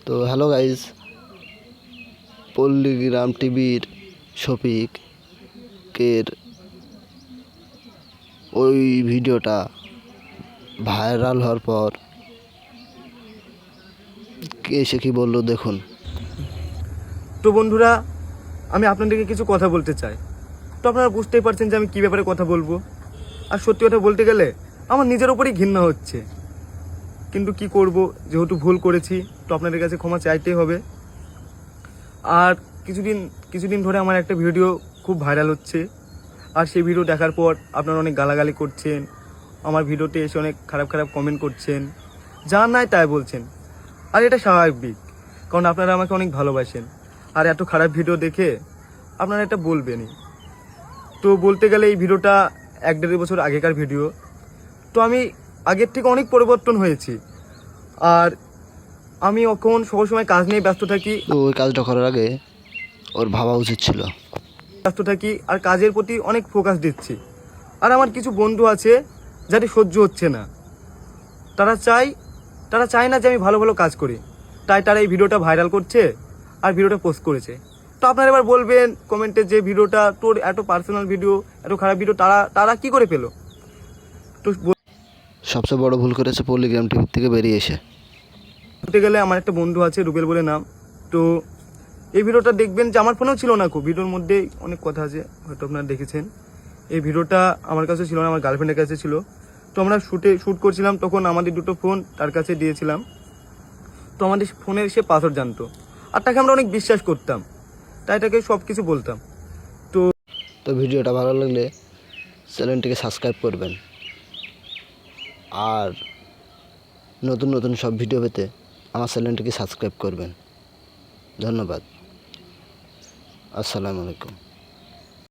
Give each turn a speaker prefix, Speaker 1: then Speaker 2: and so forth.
Speaker 1: তো hello guys, পল্লীগ্রাম টিভির শফিকের ওই ভিডিওটা ভাইরাল হওয়ার পর এসে কি বললো দেখুন।
Speaker 2: তো বন্ধুরা, আমি আপনাদেরকে কিছু কথা বলতে চাই। তো আপনারা বুঝতেই পারছেন যে আমি কী ব্যাপারে কথা বলবো। আর সত্যি কথা বলতে গেলে আমার নিজের ওপরই ঘৃণা হচ্ছে, কিন্তু কি করব, যেহেতু ভুল করেছি তো আপনাদের কাছে ক্ষমা চাইতেই হবে। আর কিছুদিন ধরে আমার একটা ভিডিও খুব ভাইরাল হচ্ছে, আর সেই ভিডিও দেখার পর আপনারা অনেক গালাগালি করছেন, আমার ভিডিওতে এসে অনেক খারাপ খারাপ কমেন্ট করছেন, যা নাই তাই বলছেন। আর এটা স্বাভাবিক, কারণ আপনারা আমাকে অনেক ভালোবাসেন। আর এত খারাপ ভিডিও দেখে আপনারা এটা বলবেনই। তো বলতে গেলে এই ভিডিওটা 1-1.5 বছর আগেকার ভিডিও। তো আমি আগের থেকে অনেক পরিবর্তন হয়েছি। আর আমি এখন সবসময় কাজ নিয়ে ব্যস্ত থাকি
Speaker 1: তো ওই কাজটা করার আগে ওর ভাবা উচিত ছিল।
Speaker 2: আর কাজের প্রতি অনেক ফোকাস দিচ্ছি। আর আমার কিছু বন্ধু আছে যাদের সহ্য হচ্ছে না, তারা চায় না যে আমি ভালো ভালো কাজ করি, তাই তারা এই ভিডিওটা ভাইরাল করছে আর ভিডিওটা পোস্ট করেছে। তো আপনারা এবার বলবেন কমেন্টে যে ভিডিওটা তোর এত পার্সোনাল ভিডিও, এত খারাপ ভিডিও তারা কি করে পেলো। তো
Speaker 1: সবচেয়ে বড় ভুল করেছে পল্লীগ্রাম টিভির থেকে বেরিয়ে এসে।
Speaker 2: বলতে গেলে আমার একটা বন্ধু আছে, রুবেল বলে নাম। তো এই ভিডিওটা দেখবেন যে আমার ফোনেও ছিল না, খুব ভিডিওর মধ্যে অনেক কথা আছে, হয়তো আপনারা দেখেছেন। এই ভিডিওটা আমার কাছে ছিল না, আমার গার্লফ্রেন্ডের কাছে ছিল। তো আমরা শ্যুট করছিলাম, তখন আমাদের দুটো ফোন তার কাছে দিয়েছিলাম। তো আমাদের ফোনের সে পাসওয়ার্ড জানতো, আর তাকে আমরা অনেক বিশ্বাস করতাম, তাই তাকে সব কিছু বলতাম।
Speaker 1: তো ভিডিওটা ভালো লাগলে চ্যানেলটিকে সাবস্ক্রাইব করবেন, আর নতুন নতুন সব ভিডিও পেতে আমার চ্যানেলটিকে সাবস্ক্রাইব করবেন। ধন্যবাদ। আসসালামু আলাইকুম।